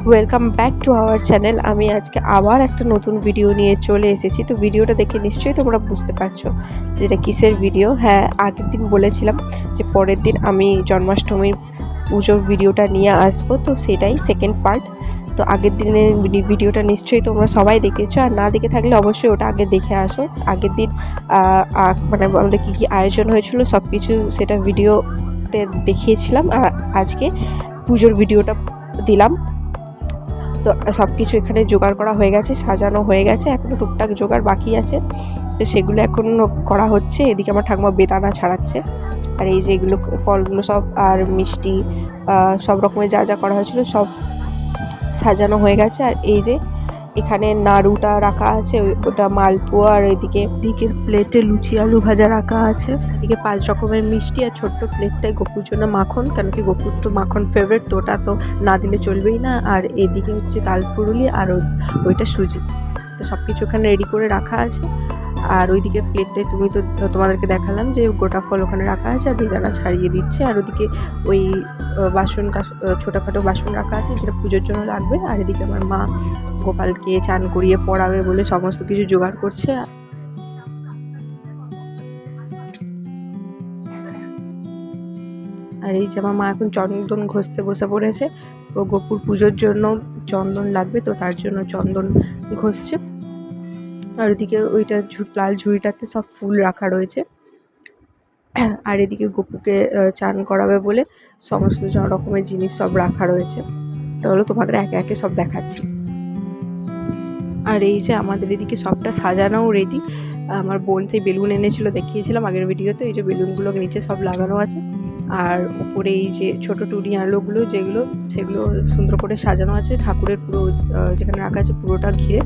Welcome back to our channel. আমি আজকে আবার একটা নতুন ভিডিও নিয়ে চলে এসেছি। তো ভিডিওটা দেখে নিশ্চয়ই তোমরা বুঝতে পারছো যেটা কিসের ভিডিও। হ্যাঁ, আগের দিন বলেছিলাম যে পরের দিন আমি জন্মাষ্টমীর পুজোর ভিডিওটা নিয়ে আসবো, তো সেটাই সেকেন্ড পার্ট। তো আগের দিনের ভিডিওটা নিশ্চয়ই তোমরা সবাই দেখেছো, আর না দেখে থাকলে অবশ্যই ওটা আগে দেখে আসো। আগের দিন মানে আমাদের কী কী আয়োজন হয়েছিল সব কিছু সেটা ভিডিওতে দেখিয়েছিলাম, আর আজকে পুজোর ভিডিওটা দিলাম। তো সব কিছু এখানে জোগাড় করা হয়ে গেছে, সাজানো হয়ে গেছে, এখনও টুকটাক জোগাড় বাকি আছে, তো সেগুলো এখন করা হচ্ছে। এদিকে আমার ঠাকুমা বেদানা ছাড়াচ্ছে, আর এই যে এগুলো ফলগুলো সব আর মিষ্টি সব রকমের যা যা করা হয়েছিল সব সাজানো হয়ে গেছে। আর এই যে এখানে নাড়ুটা রাখা আছে, ওটা মালপোয়া, আর এদিকে প্লেটে লুচি আলু ভাজা রাখা আছে। এদিকে 5 রকমের মিষ্টি, আর ছোট্ট প্লেটটায় গপুর জন্য মাখন, কেন কি গপুর তো মাখন ফেভারিট, তো ওটা তো না দিলে চলবেই না। আর এদিকে হচ্ছে তাল ফুরুলি, আর ওইটা সুজি। তো সব কিছু এখানে রেডি করে রাখা আছে। আর ওইদিকে প্লেটটায় তোমাদেরকে দেখালাম যে গোটা ফল ওখানে রাখা আছে, আর বেদানা ছাড়িয়ে দিচ্ছে। আর ওদিকে ওই বাসন ছোটোখাটো বাসন রাখা আছে যেটা পুজোর জন্য লাগবে। আর এদিকে আমার মা গোপালকে চান করিয়ে পড়াবে বলে সমস্ত কিছু জোগাড় করছে। আর এই যে আমার মা এখন চন্দন ঘষতে বসে পড়েছে। ও গোপুর পুজোর জন্য চন্দন লাগবে, তো তার জন্য চন্দন ঘষছে। আর ওদিকে ওইটা লাল ঝুড়িটাতে সব ফুল রাখা রয়েছে। আর এদিকে গপুকে চান করাবে বলে সমস্ত রকমের জিনিস সব রাখা রয়েছে। তাহলে তোমাদের একে একে সব দেখাচ্ছি। আর এই যে আমাদের এদিকে সবটা সাজানোও রেডি। আমার বোন সেই বেলুন এনেছিল, দেখিয়েছিলাম আগের ভিডিওতে। এই যে বেলুনগুলো নিচে সব লাগানো আছে, আর উপরে এই যে ছোটো টুনি আলোগুলো সেগুলো সুন্দর করে সাজানো আছে ঠাকুরের পুরো যেখানে রাখা আছে পুরোটা ঘিরে।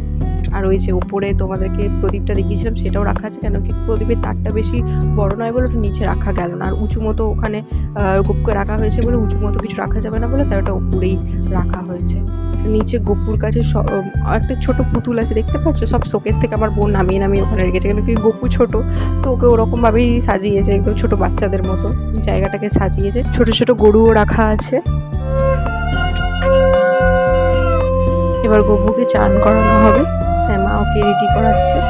আর ওই যে উপরে তোমাদেরকে প্রদীপটা দেখিয়েছিলাম সেটাও রাখা আছে, কেন কি প্রদীপের তারটা বেশি বড় নয় বলে ওটা নিচে রাখা গেল না। আর উঁচু মতো ওখানে গোপুকে রাখা হয়েছে বলে উঁচু মতো কিছু রাখা যাবে না বলে তাই ওটা উপরেই রাখা হয়েছে। নিচে গপুর কাছে একটা ছোট পুতুল আছে, দেখতে পাচ্ছ, সব শোকেস থেকে আমার বোন নামিয়ে ওখানে রেখেছে, কেন কি গপু ছোট, তো ওকে ওরকমভাবেই সাজিয়েছে, একদম ছোট বাচ্চাদের মতো জায়গাটাকে সাজিয়েছে। ছোট ছোট গরুও রাখা আছে। এবার গপুকে চান করানো হবে, তাই মা ওকে রেডি করাচ্ছে।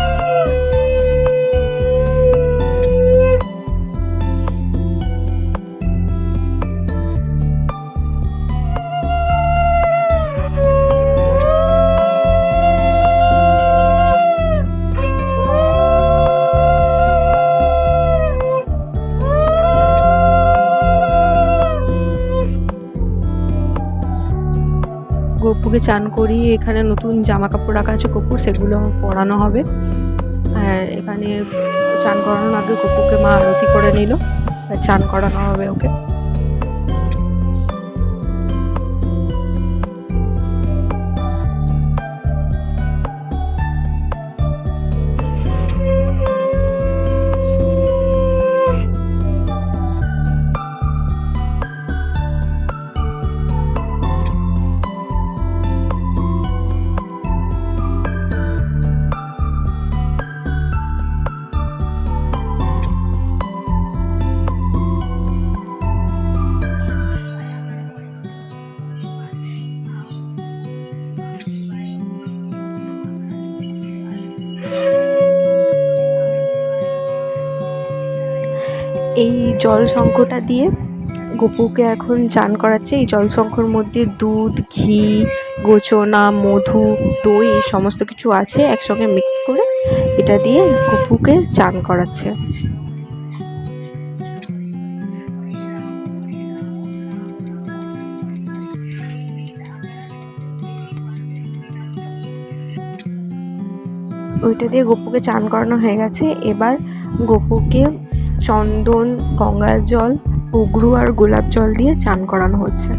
গপুকে চান করিয়ে এখানে নতুন জামা কাপড় রাখা আছে গপুর, সেগুলো পরানো হবে। আর এখানে চান করানোর আগে গপুকে মা আরতি করে নিল, চান করানো হবে ওকে। এই জল শঙ্খটা দিয়ে গপুকে এখন চান করাচ্ছে। এই জল শঙ্খর মধ্যে দুধ, ঘি, গোচনা, মধু, দই এই সমস্ত কিছু আছে একসঙ্গে মিক্স করে, এটা দিয়ে গপুকে চান করাচ্ছে। ওইটা দিয়ে গপুকে চান করানো হয়ে গেছে। এবার গপুকে চন্দন, গঙ্গার জল, উগরু আর গোলাপ জল দিয়ে চান করানো হচ্ছে।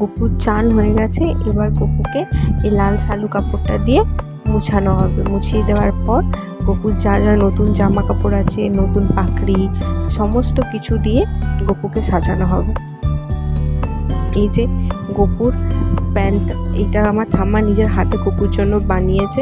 গপুর চান হয়ে গেছে। এবার গপুকে এই লাল শালু কাপড়টা দিয়ে মুছানো হবে। মুছিয়ে দেওয়ার পর গপুর যা যা নতুন জামা কাপড় আছে, নতুন পাখড়ি, সমস্ত কিছু দিয়ে গপুকে সাজানো হবে। এই যে গপুর প্যান্ট, এইটা আমার ঠাম্মা নিজের হাতে গপুর জন্য বানিয়েছে।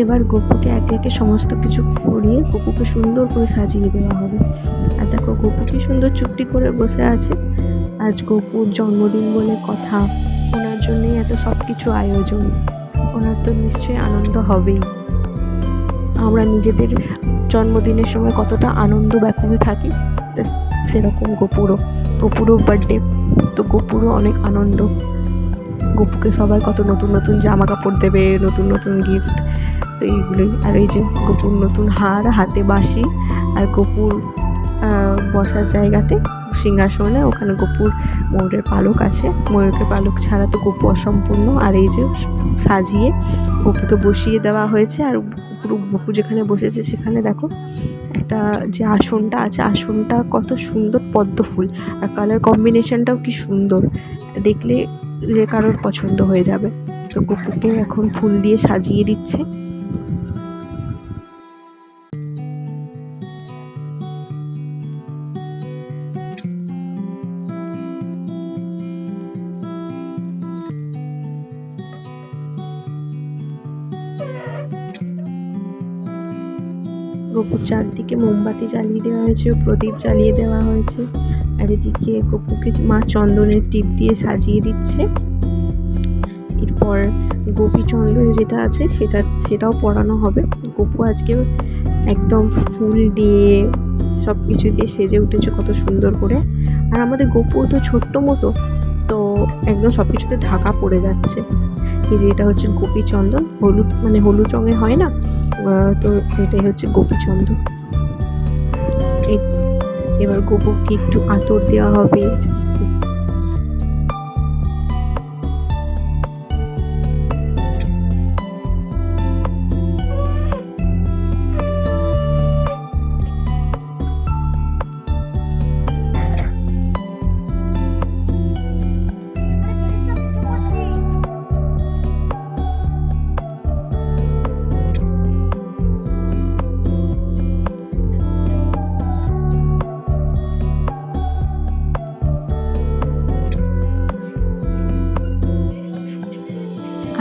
এবার গপুকে একে একে সমস্ত কিছু করিয়ে গপুকে সুন্দর করে সাজিয়ে দেওয়া হবে। আর দেখো গপু কি সুন্দর চুপটি করে বসে আছে। আজ গপুর জন্মদিন বলে কথা, ওনার জন্যই এত সব কিছু আয়োজন, ওনার তো নিশ্চয়ই আনন্দ হবেই। আমরা নিজেদের জন্মদিনের সময় কতটা আনন্দ ব্যাকুল থাকি, সেরকম গপুরও বার্থডে, তো গপুরও অনেক আনন্দ। গপুকে সবাই কত নতুন নতুন জামা কাপড় দেবে, নতুন নতুন গিফট, তো এইগুলোই। আর এই যে গপুর নতুন হার, হাতে বাঁশি, আর গপুর বসার জায়গাতে সিংহাসনে ওখানে গপুর ময়ূরের পালক আছে, ময়ূরের পালক ছাড়া তো গপু অসম্পূর্ণ। আর এই যে সাজিয়ে গপুকে বসিয়ে দেওয়া হয়েছে। আর গপু যেখানে বসেছে সেখানে দেখো একটা যে আসনটা আছে, আসনটা কত সুন্দর পদ্ম ফুল, আর কালার কম্বিনেশনটাও কি সুন্দর, দেখলে যে কারোর পছন্দ হয়ে যাবে। তো গপুকে এখন ফুল দিয়ে সাজিয়ে দিচ্ছে। গপুর চারদিকে মোমবাতি জ্বালিয়ে দেওয়া হয়েছে, প্রদীপ জ্বালিয়ে দেওয়া হয়েছে। আর এদিকে গপুকে মা চন্দনের টিপ দিয়ে সাজিয়ে দিচ্ছে। এরপর গোপী চন্দন যেটা আছে সেটাও পরানো হবে। গপু আজকে একদম ফুল দিয়ে সব কিছু দিয়ে সেজে উঠেছে কত সুন্দর করে। আর আমাদের গপু তো ছোট্ট মতো, তো একদম সব কিছুতে ঢাকা পড়ে যাচ্ছে। এই যে এটা হচ্ছে গোপী চন্দন, হলুদ মানে হলুদ রঙের হয় না, তো এটাই হচ্ছে গোপী চন্দন। এবার গপুকে একটু আতর দেওয়া হবে।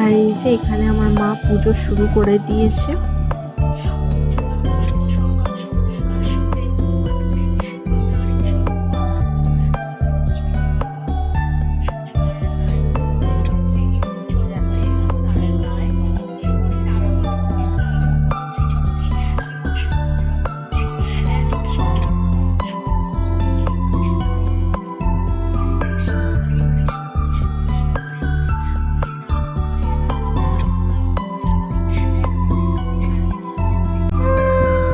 আর এই যে এখানে আমার মা পুজো শুরু করে দিয়েছে।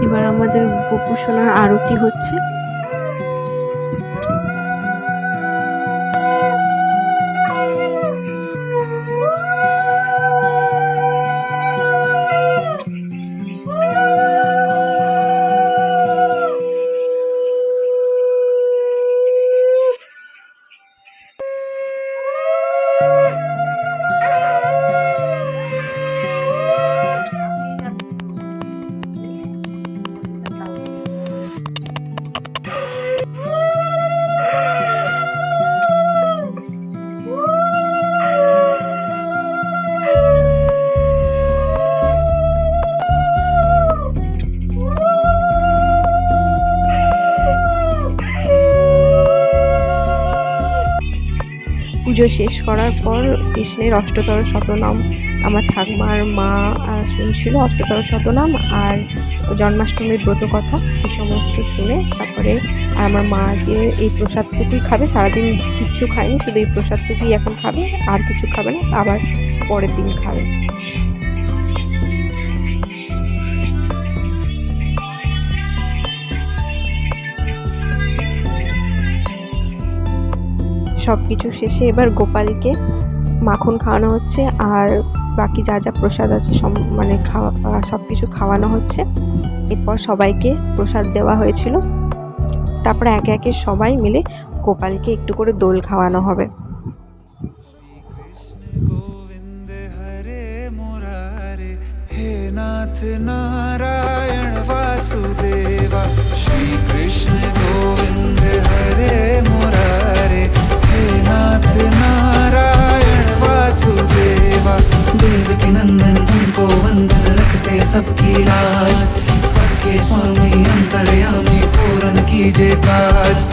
এবার আমাদের গপু সোনার আরতি হচ্ছে। পুজো শেষ করার পর কৃষ্ণের অষ্টতর শতনাম আমার ঠাকুমার মা শুনছিল, অষ্টতর শতনাম আর জন্মাষ্টমীর ব্রত কথা এই সমস্ত শুনে তারপরে আমার মা যে এই প্রসাদটুকুই খাবে, সারাদিন কিচ্ছু খায়নি, শুধু এই প্রসাদটুকুই এখন খাবে, আর কিছু খাবে না, আবার পরের দিন খাবে। সব কিছু শেষে এবার গোপালকে মাখন খাওয়ানো হচ্ছে, আর বাকি যা যা প্রসাদ আছে মানে সব কিছু খাওয়ানো হচ্ছে। এরপর সবাইকে প্রসাদ দেওয়া হয়েছিল, তারপরে একে একে সবাই মিলে গোপালকে একটু করে দোল খাওয়ানো হবে। नाथ नारायण वासुदेवा श्री कृष्ण गोविंद हरे मुरारे हे नाथ नारायण वासुदेवा। वासुदेवा देवकी नंदन तुमको वंदन रखते सबकी लाज सबके स्वामी अंतर्यामी पूर्ण कीजिए काज